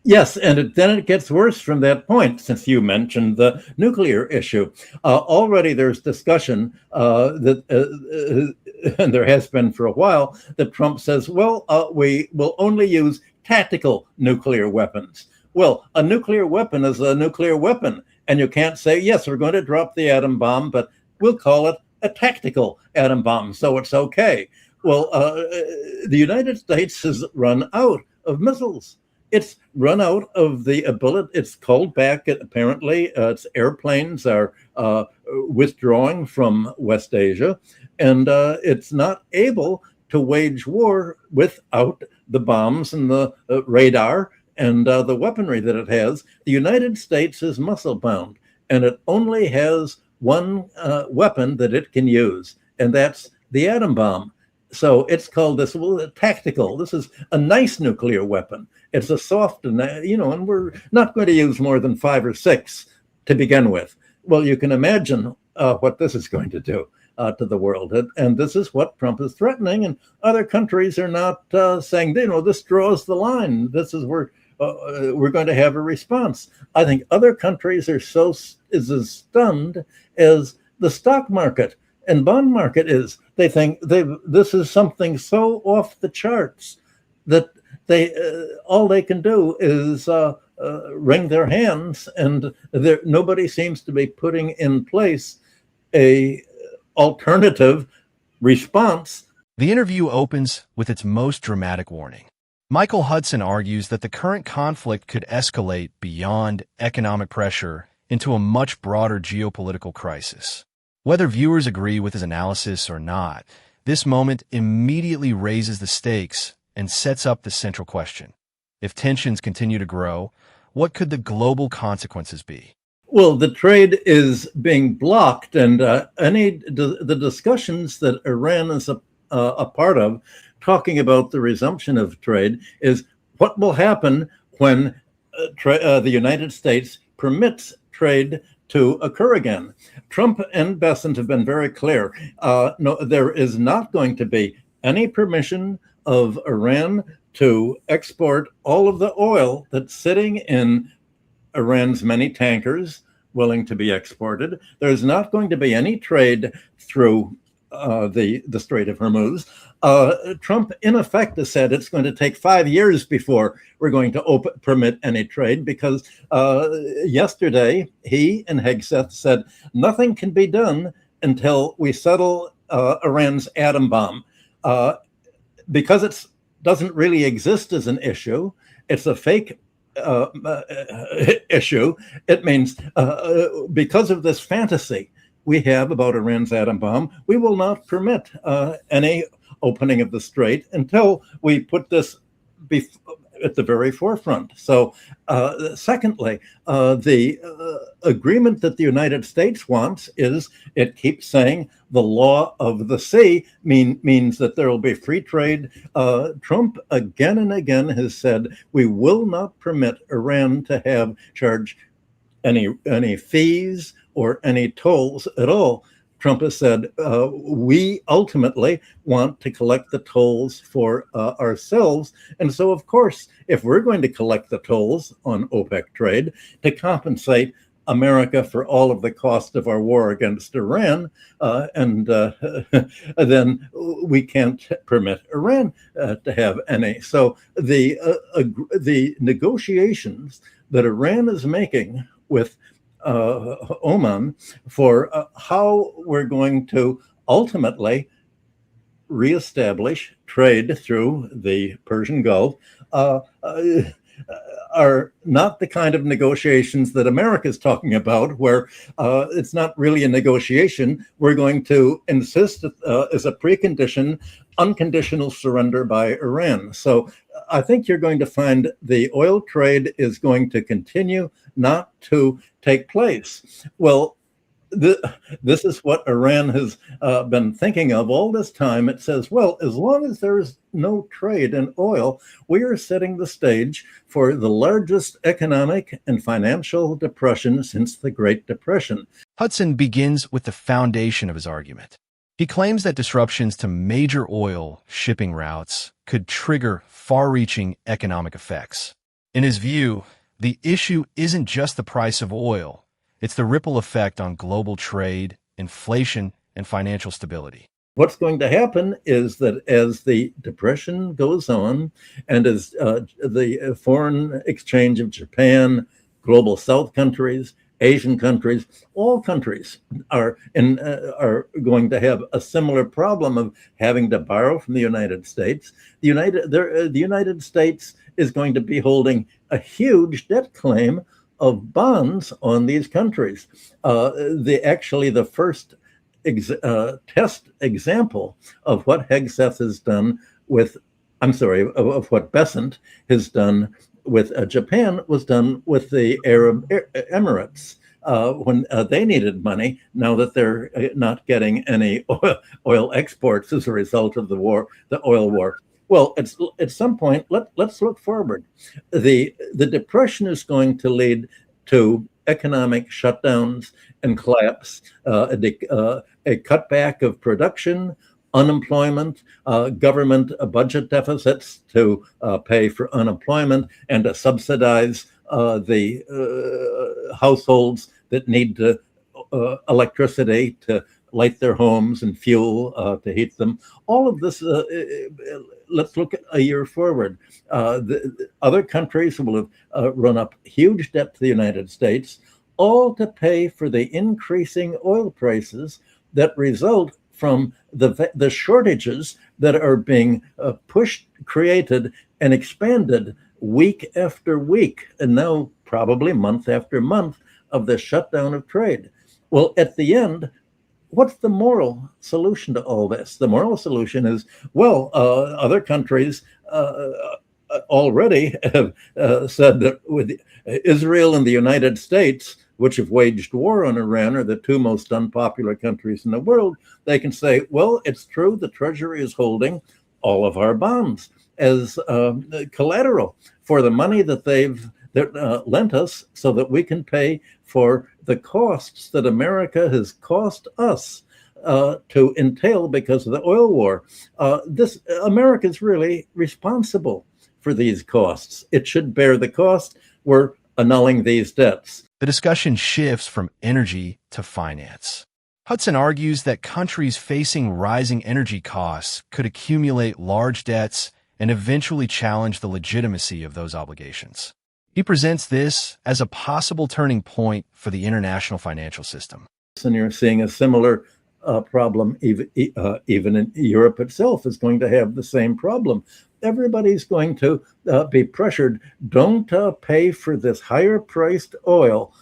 Yes, and then it gets worse from that point, since you mentioned the nuclear issue. Already there's discussion and there has been for a while, that Trump says, well, we will only use tactical nuclear weapons. Well, a nuclear weapon is a nuclear weapon, and you can't say, yes, we're going to drop the atom bomb, but we'll call it a tactical atom bomb, so it's okay. Well, the United States has run out of missiles. It's run out of the ability. It's called back. Apparently, its airplanes are withdrawing from West Asia, and it's not able to wage war without the bombs and the radar and the weaponry that it has. The United States is muscle bound, and it only has one weapon that it can use, and that's the atom bomb. So it's called this, well, tactical. This is a nice nuclear weapon. It's a soft, and and we're not going to use more than 5 or 6 to begin with. Well, you can imagine what this is going to do to the world, and this is what Trump is threatening. And other countries are not saying, this draws the line. This is where we're going to have a response. I think other countries are as stunned as the stock market and bond market is. They think this is something so off the charts that they all they can do is wring their hands, and nobody seems to be putting in place a alternative response. The interview opens with its most dramatic warning. Michael Hudson argues that the current conflict could escalate beyond economic pressure into a much broader geopolitical crisis. Whether viewers agree with his analysis or not, this moment immediately raises the stakes and sets up the central question. If tensions continue to grow, what could the global consequences be? Well, the trade is being blocked, and the discussions that Iran is a part of, talking about the resumption of trade, is what will happen when the United States permits trade to occur again. Trump and Bessent have been very clear. No, there is not going to be any permission of Iran to export all of the oil that's sitting in Iran's many tankers willing to be exported. There's not going to be any trade through the Strait of Hormuz. Trump, in effect, has said it's going to take 5 years before we're going to permit any trade, because yesterday he and Hegseth said nothing can be done until we settle Iran's atom bomb. Because it doesn't really exist as an issue, it's a fake issue. It means because of this fantasy we have about Iran's atom bomb, we will not permit any opening of the strait until we put this at the very forefront. So, secondly, the agreement that the United States wants is, it keeps saying the law of the sea means that there will be free trade. Trump again and again has said we will not permit Iran to charge any fees or any tolls at all. Trump has said, we ultimately want to collect the tolls for ourselves. And so, of course, if we're going to collect the tolls on OPEC trade to compensate America for all of the cost of our war against Iran, then we can't permit Iran to have any. So the negotiations that Iran is making with Oman for how we're going to ultimately reestablish trade through the Persian Gulf are not the kind of negotiations that America is talking about, where it's not really a negotiation. We're going to insist as a precondition unconditional surrender by Iran. So I think you're going to find the oil trade is going to continue not to take place. Well, this is what Iran has been thinking of all this time. It says, well, as long as there is no trade in oil, we are setting the stage for the largest economic and financial depression since the Great Depression. Hudson begins with the foundation of his argument. He claims that disruptions to major oil shipping routes could trigger far-reaching economic effects. In his view, the issue isn't just the price of oil, it's the ripple effect on global trade, inflation, and financial stability. What's going to happen is that as the depression goes on, and as the foreign exchange of Japan, global South countries, Asian countries, all countries are going to have a similar problem of having to borrow from the United States. The United States is going to be holding a huge debt claim of bonds on these countries. The first test example of what Hegseth has done of what Besant has done with Japan was done with the Arab Emirates when they needed money. Now that they're not getting any oil exports as a result of the oil war. Well, at some point, let's look forward. The depression is going to lead to economic shutdowns and collapse, a cutback of production, unemployment, government budget deficits to pay for unemployment and to subsidize the households that need electricity to light their homes and fuel to heat them. All of this, let's look at a year forward. The other countries will have run up huge debt to the United States, all to pay for the increasing oil prices that result from the shortages that are being created, and expanded week after week, and now probably month after month of the shutdown of trade. Well, at the end, what's the moral solution to all this? The moral solution is, other countries already have said that with Israel and the United States, which have waged war on Iran, are the two most unpopular countries in the world, they can say, well, it's true, the Treasury is holding all of our bonds as collateral for the money that they've lent us so that we can pay for the costs that America has cost us to entail because of the oil war. America is really responsible for these costs. It should bear the cost. We're annulling these debts. The discussion shifts from energy to finance. Hudson argues that countries facing rising energy costs could accumulate large debts and eventually challenge the legitimacy of those obligations. He presents this as a possible turning point for the international financial system. And you're seeing a similar problem, even in Europe itself is going to have the same problem. Everybody's going to be pressured. Don't pay for this higher priced oil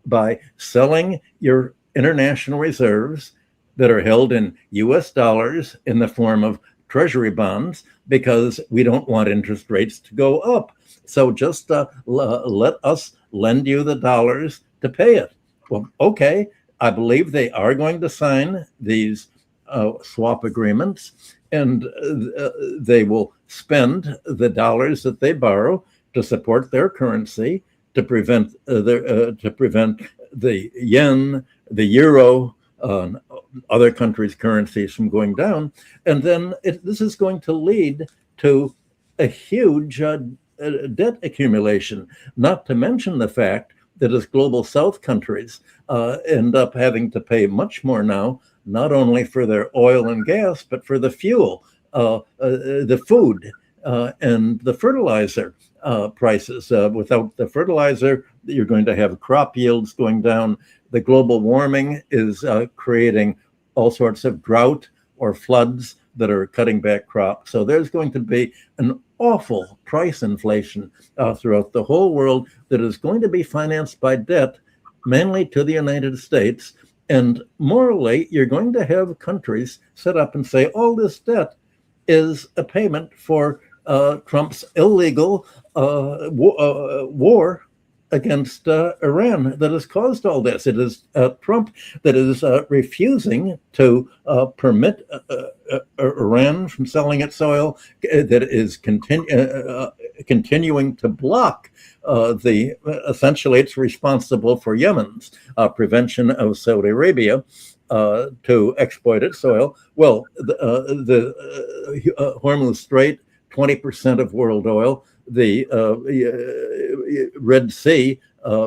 by selling your international reserves that are held in US dollars in the form of treasury bonds, because we don't want interest rates to go up. So just let us lend you the dollars to pay it. Well, okay, I believe they are going to sign these swap agreements, and they will spend the dollars that they borrow to support their currency, to prevent the yen, the euro, other countries' currencies from going down. And then this is going to lead to a huge debt accumulation, not to mention the fact that as global South countries end up having to pay much more now, not only for their oil and gas, but for the fuel, the food, and the fertilizer prices. Without the fertilizer, you're going to have crop yields going down. The global warming is creating all sorts of drought or floods that are cutting back crops. So there's going to be an awful price inflation throughout the whole world that is going to be financed by debt, mainly to the United States. And morally, you're going to have countries set up and say, all this debt is a payment for Trump's illegal war against Iran that has caused all this. It is Trump that is refusing to permit Iran from selling its oil, that is continuing to block essentially it's responsible for Yemen's prevention of Saudi Arabia to exploit its oil. Well, the Hormuz Strait, 20% of world oil. the Red Sea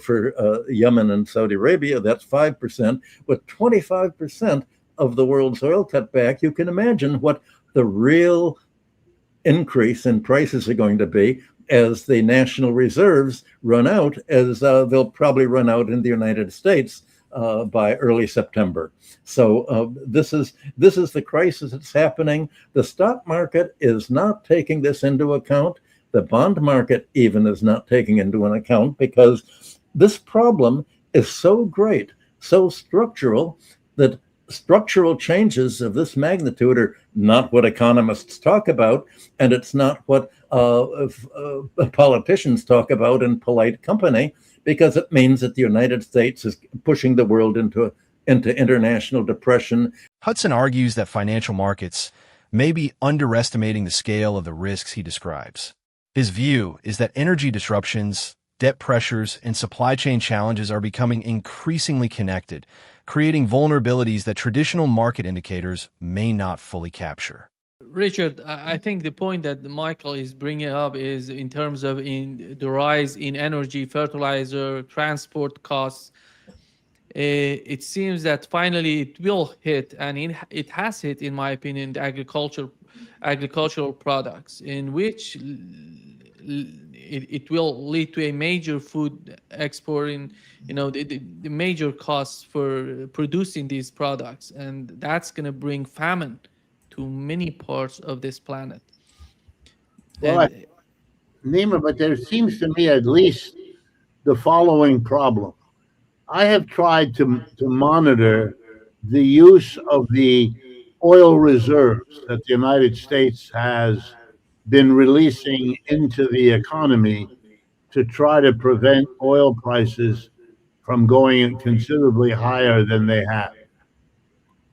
for Yemen and Saudi Arabia, that's 5%. With 25% of the world's oil cut back, you can imagine what the real increase in prices are going to be as the national reserves run out, as they'll probably run out in the United States by early September. So this is the crisis that's happening. The stock market is not taking this into account. The bond market even is not taking into an account, because this problem is so great, so structural, that structural changes of this magnitude are not what economists talk about, and it's not what politicians talk about in polite company, because it means that the United States is pushing the world into international depression. Hudson argues that financial markets may be underestimating the scale of the risks he describes. His view is that energy disruptions, debt pressures, and supply chain challenges are becoming increasingly connected, creating vulnerabilities that traditional market indicators may not fully capture. Richard, I think the point that Michael is bringing up is in terms of the rise in energy, fertilizer, transport costs. It seems that finally it will hit, and it has hit, in my opinion, the agricultural products, in which it will lead to a major food export in, the major costs for producing these products, and that's going to bring famine to many parts of this planet. Well, Nima, but there seems to me at least the following problem. I have tried to monitor the use of the oil reserves that the United States has been releasing into the economy to try to prevent oil prices from going considerably higher than they have.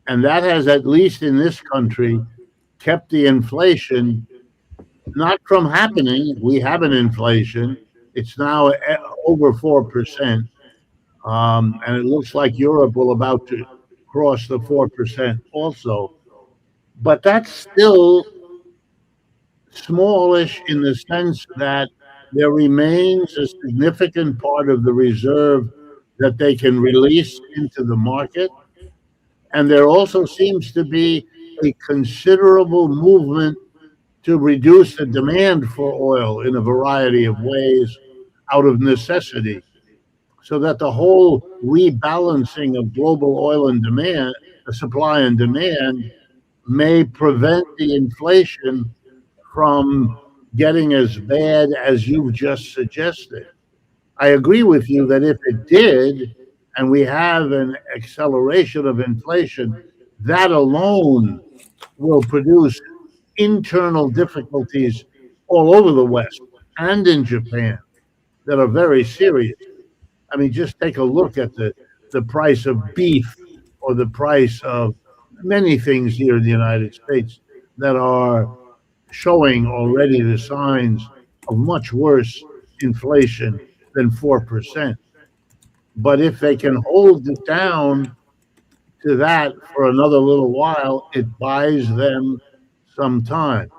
And that has, at least in this country, kept the inflation not from happening. We have an inflation. It's now over 4%. And it looks like Europe will about to cross the 4% also. But that's still smallish in the sense that there remains a significant part of the reserve that they can release into the market. And there also seems to be a considerable movement to reduce the demand for oil in a variety of ways out of necessity, so that the whole rebalancing of global oil and demand, supply and demand, may prevent the inflation from getting as bad as you've just suggested. I agree with you that if it did, and we have an acceleration of inflation, that alone will produce internal difficulties all over the West and in Japan that are very serious. I mean, just take a look at the price of beef, or the price of many things here in the United States that are showing already the signs of much worse inflation than 4%. But if they can hold it down to that for another little while, it buys them some time.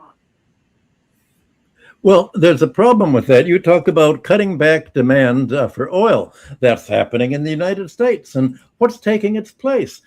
Well, there's a problem with that. You talk about cutting back demand for oil. That's happening in the United States. And what's taking its place?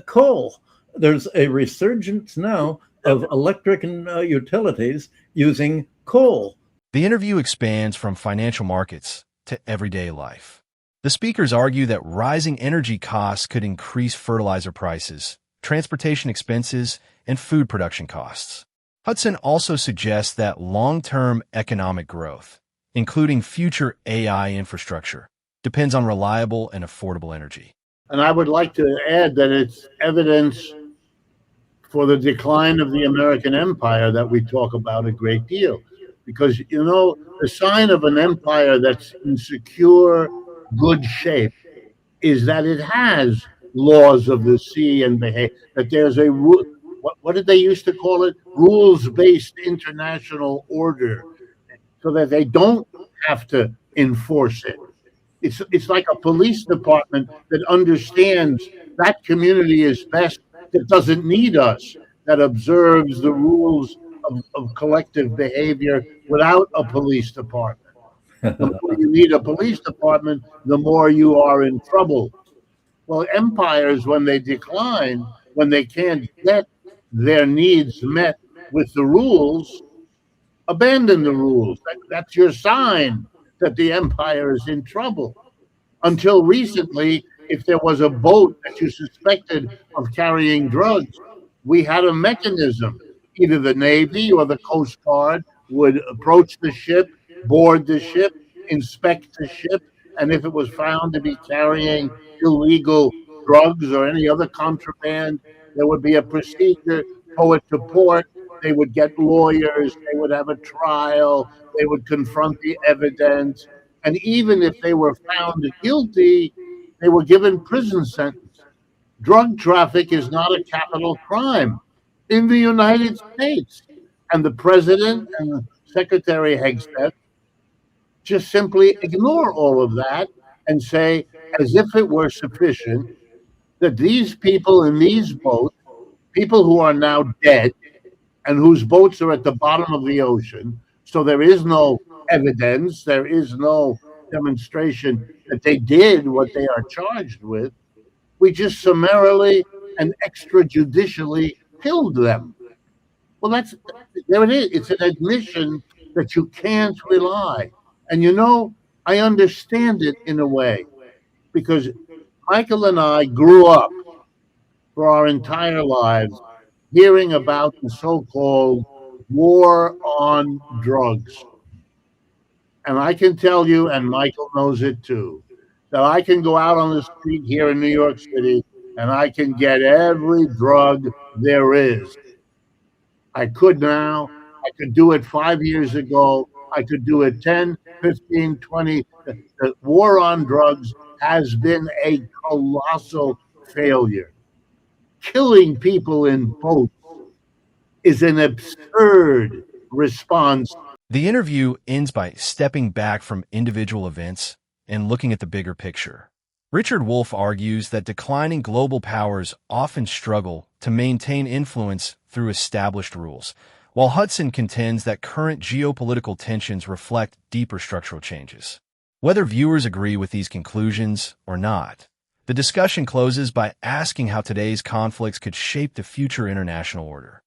Coal. There's a resurgence now of electric and utilities using coal. The interview expands from financial markets to everyday life. The speakers argue that rising energy costs could increase fertilizer prices, transportation expenses, and food production costs. Hudson also suggests that long-term economic growth, including future AI infrastructure, depends on reliable and affordable energy. And I would like to add that it's evidence for the decline of the American empire that we talk about a great deal. Because, the sign of an empire that's in secure, good shape is that it has laws of the sea and behavior, that there's a what did they used to call it? Rules-based international order, so that they don't have to enforce it. It's like a police department that understands that community is best, that doesn't need us, that observes the rules of collective behavior without a police department. The more you need a police department, the more you are in trouble. Well, empires, when they decline, when they can't get their needs met with the rules, abandon the rules. That's your sign that the empire is in trouble. Until recently, if there was a boat that you suspected of carrying drugs, we had a mechanism. Either the Navy or the Coast Guard would approach the ship, board the ship, inspect the ship, and if it was found to be carrying illegal drugs or any other contraband, there would be a procedure, tow it to port. They would get lawyers, they would have a trial, they would confront the evidence, and even if they were found guilty, they were given prison sentence. Drug traffic is not a capital crime in the United States. And the president and Secretary Hegseth just simply ignore all of that and say, as if it were sufficient, that these people in these boats, people who are now dead and whose boats are at the bottom of the ocean, so there is no evidence, there is no demonstration that they did what they are charged with, we just summarily and extrajudicially killed them. Well, there it is. It's an admission that you can't rely. And I understand it in a way, because Michael and I grew up for our entire lives hearing about the so-called war on drugs. And I can tell you, and Michael knows it too, that I can go out on the street here in New York City and I can get every drug there is. I could now. I could do it 5 years ago. I could do it 10, 15, 20. The war on drugs has been a colossal failure. Killing people in boats is an absurd response. The interview ends by stepping back from individual events and looking at the bigger picture. Richard Wolff argues that declining global powers often struggle to maintain influence through established rules, while Hudson contends that current geopolitical tensions reflect deeper structural changes. Whether viewers agree with these conclusions or not, the discussion closes by asking how today's conflicts could shape the future international order.